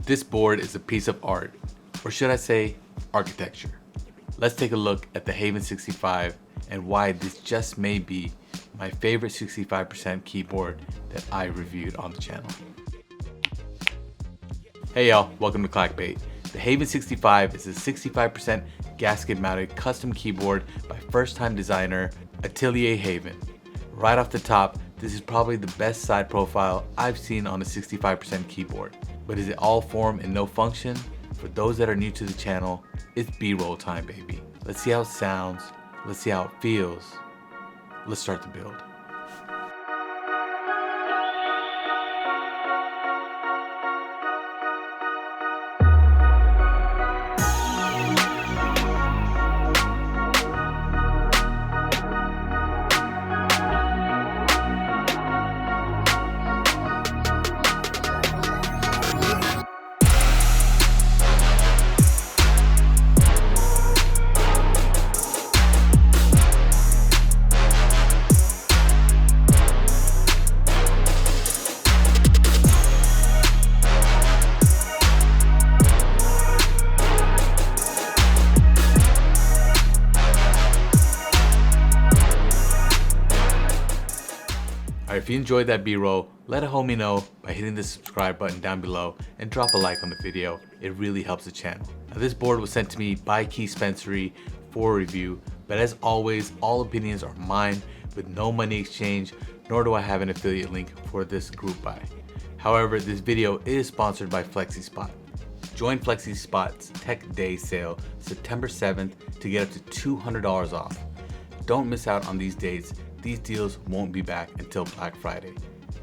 This board is a piece of art, or should I say, architecture. Let's take a look at the Haven65 and why this just may be my favorite 65% keyboard that I reviewed on the channel. Hey y'all, welcome to Clackbait. The Haven65 is a 65% gasket mounted custom keyboard by first time designer Atelier Haven. Right off the top, this is probably the best side profile I've seen on a 65% keyboard. But is it all form and no function? For those that are new to the channel, it's B-roll time, baby. Let's see how it sounds, let's see how it feels. Let's start the build. If you enjoyed that B-roll, let a homie know by hitting the subscribe button down below and drop a like on the video. It really helps the channel. Now, this board was sent to me by Keyspensary for review, but as always, all opinions are mine with no money exchange, nor do I have an affiliate link for this group buy. However, this video is sponsored by FlexiSpot. Join FlexiSpot's Tech Day sale September 7th to get up to $200 off. Don't miss out on these dates. These deals won't be back until Black Friday.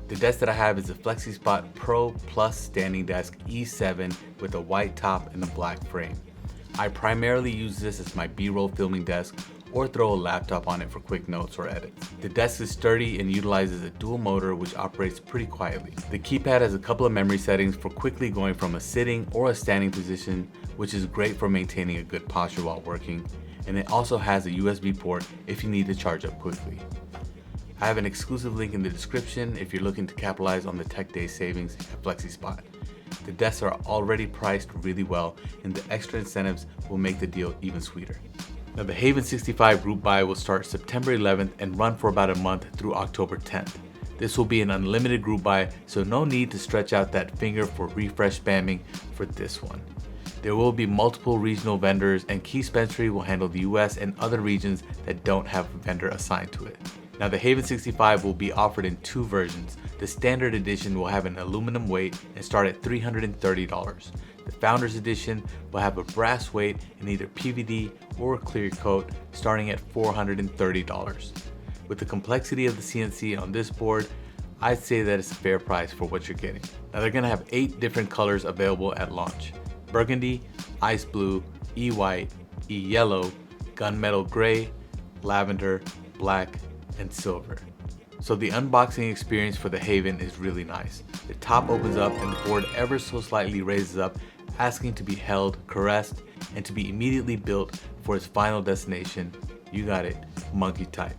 The desk that I have is a FlexiSpot Pro Plus Standing Desk E7 with a white top and a black frame. I primarily use this as my B-roll filming desk or throw a laptop on it for quick notes or edits. The desk is sturdy and utilizes a dual motor which operates pretty quietly. The keypad has a couple of memory settings for quickly going from a sitting or a standing position, which is great for maintaining a good posture while working. And it also has a USB port if you need to charge up quickly. I have an exclusive link in the description if you're looking to capitalize on the Tech Day savings at FlexiSpot. The desks are already priced really well and the extra incentives will make the deal even sweeter. Now the Haven65 group buy will start September 11th and run for about a month through October 10th. This will be an unlimited group buy, so no need to stretch out that finger for refresh spamming for this one. There will be multiple regional vendors and Keyspensary will handle the US and other regions that don't have a vendor assigned to it. Now the Haven65 will be offered in two versions. The standard edition will have an aluminum weight and start at $330. The Founders Edition will have a brass weight in either PVD or clear coat starting at $430. With the complexity of the CNC on this board, I'd say that it's a fair price for what you're getting. Now they're going to have 8 different colors available at launch: burgundy, ice blue, e-white, e-yellow, gunmetal gray, lavender, black, and silver. So the unboxing experience for the Haven is really nice. The top opens up and the board ever so slightly raises up, asking to be held, caressed, and to be immediately built for its final destination. You got it, monkey type.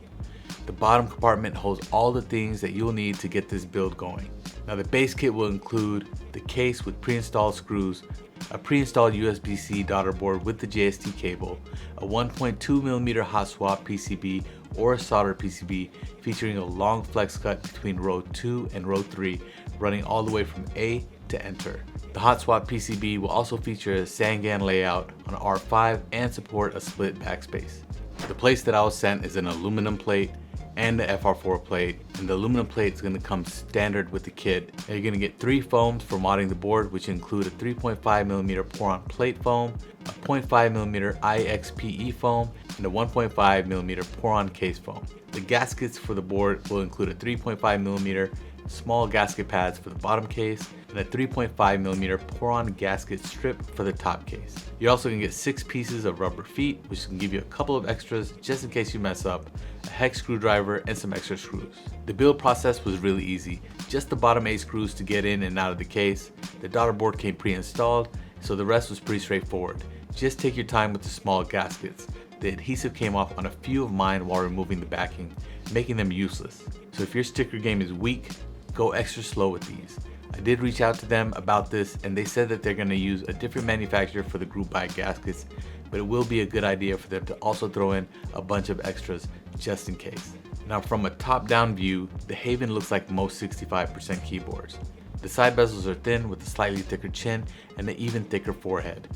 The bottom compartment holds all the things that you'll need to get this build going. Now the base kit will include the case with pre-installed screws, a pre-installed USB-C daughter board with the JST cable, a 1.2mm hot swap PCB or a solder PCB featuring a long flex cut between row 2 and row 3 running all the way from A to enter. The hot swap PCB will also feature a Sangan layout on R5 and support a split backspace. The place that I was sent is an aluminum plate and the FR4 plate, and the aluminum plate is going to come standard with the kit. And you're going to get 3 foams for modding the board, which include a 3.5mm pour-on plate foam, a 0.5mm IXPE foam, and a 1.5mm pour-on case foam. The gaskets for the board will include a 3.5mm small gasket pads for the bottom case and a 3.5mm pour-on gasket strip for the top case. You're also going to get 6 pieces of rubber feet, which can give you a couple of extras just in case you mess up, a hex screwdriver, and some extra screws. The build process was really easy, just the bottom 8 screws to get in and out of the case. The daughter board came pre-installed, so the rest was pretty straightforward. Just take your time with the small gaskets. The adhesive came off on a few of mine while removing the backing, making them useless. So if your sticker game is weak, go extra slow with these. I did reach out to them about this and they said that they're going to use a different manufacturer for the group buy gaskets, but it will be a good idea for them to also throw in a bunch of extras just in case. Now from a top-down view, the Haven looks like most 65% keyboards. The side bezels are thin with a slightly thicker chin and an even thicker forehead.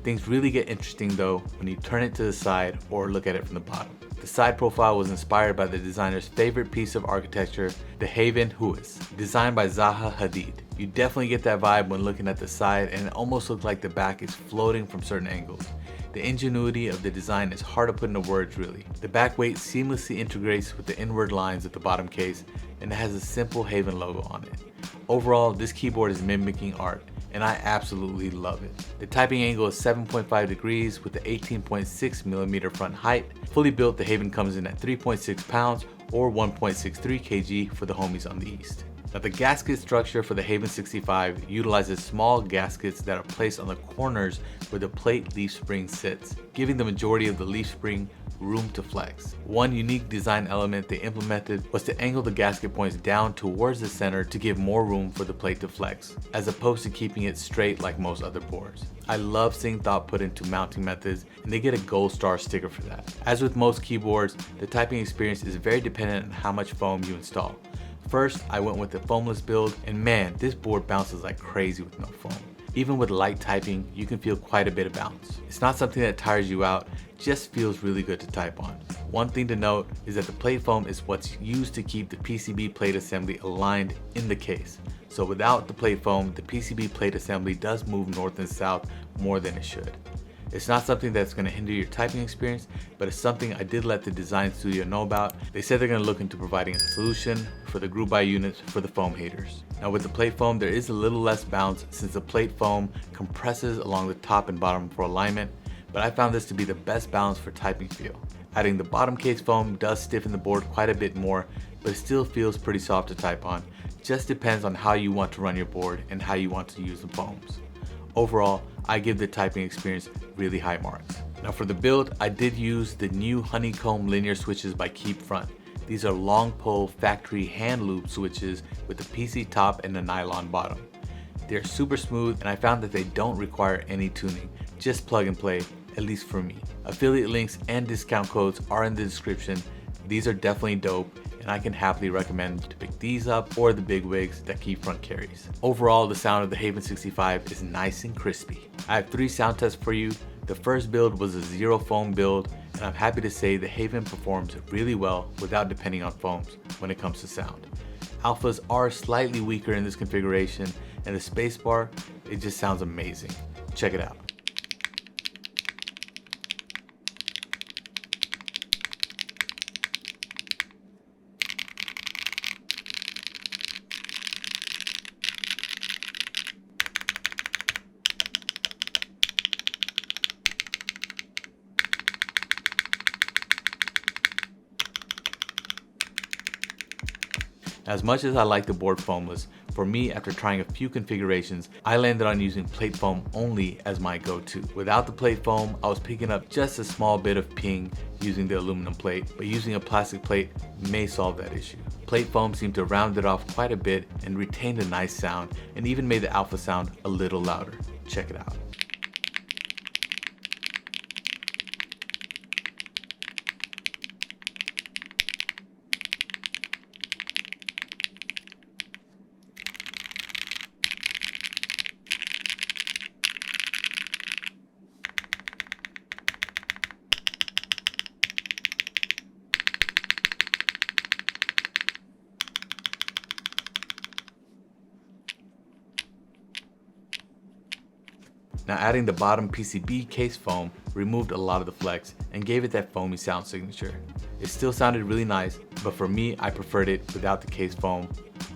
Things really get interesting though when you turn it to the side or look at it from the bottom. The side profile was inspired by the designer's favorite piece of architecture, the Haven Huis, designed by Zaha Hadid. You definitely get that vibe when looking at the side, and it almost looks like the back is floating from certain angles. The ingenuity of the design is hard to put into words really. The back weight seamlessly integrates with the inward lines of the bottom case, and it has a simple Haven logo on it. Overall, this keyboard is mimicking art, and I absolutely love it. The typing angle is 7.5 degrees with the 18.6mm front height. Fully built, the Haven comes in at 3.6 pounds or 1.63 kg for the homies on the east. Now the gasket structure for the Haven65 utilizes small gaskets that are placed on the corners where the plate leaf spring sits, giving the majority of the leaf spring room to flex. One unique design element they implemented was to angle the gasket points down towards the center to give more room for the plate to flex, as opposed to keeping it straight like most other boards. I love seeing thought put into mounting methods, and they get a gold star sticker for that. As with most keyboards, the typing experience is very dependent on how much foam you install. First, I went with the foamless build, and man, this board bounces like crazy with no foam. Even with light typing, you can feel quite a bit of bounce. It's not something that tires you out, just feels really good to type on. One thing to note is that the plate foam is what's used to keep the PCB plate assembly aligned in the case. So without the plate foam, the PCB plate assembly does move north and south more than it should. It's not something that's going to hinder your typing experience, but it's something I did let the design studio know about. They said they're going to look into providing a solution for the group buy units for the foam haters. Now with the plate foam, there is a little less bounce since the plate foam compresses along the top and bottom for alignment, but I found this to be the best balance for typing feel. Adding the bottom case foam does stiffen the board quite a bit more, but it still feels pretty soft to type on. Just depends on how you want to run your board and how you want to use the foams. Overall, I give the typing experience really high marks. Now for the build, I did use the new honeycomb linear switches by Keep Front. These are long pull factory hand loop switches with a PC top and a nylon bottom. They're super smooth, and I found that they don't require any tuning, just plug and play, at least for me. Affiliate links and discount codes are in the description. These are definitely dope, and I can happily recommend to pick these up or the big wigs that Keep Front carries. Overall, the sound of the Haven65 is nice and crispy. I have 3 sound tests for you. The first build was a zero foam build, and I'm happy to say the Haven performs really well without depending on foams when it comes to sound. Alphas are slightly weaker in this configuration, and the spacebar, it just sounds amazing. Check it out. As much as I like the board foamless, for me, after trying a few configurations, I landed on using plate foam only as my go-to. Without the plate foam, I was picking up just a small bit of ping using the aluminum plate, but using a plastic plate may solve that issue. Plate foam seemed to round it off quite a bit and retained a nice sound, and even made the alpha sound a little louder. Check it out. Now adding the bottom PCB case foam removed a lot of the flex and gave it that foamy sound signature. It still sounded really nice, but for me, I preferred it without the case foam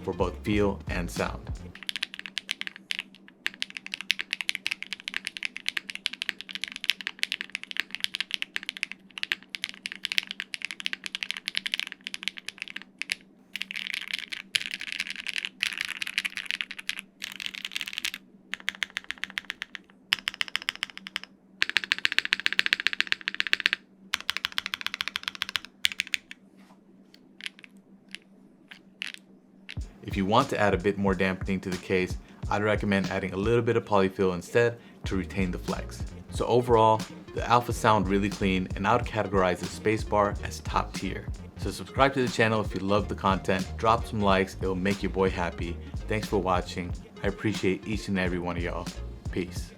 for both feel and sound. If If you want to add a bit more dampening to the case, I'd recommend adding a little bit of polyfill instead to retain the flex. So overall, the alphas sound really clean, and I would categorize the spacebar as top tier. So subscribe to the channel if you love the content, drop some likes, it will make your boy happy. Thanks for watching. I appreciate each and every one of y'all. Peace.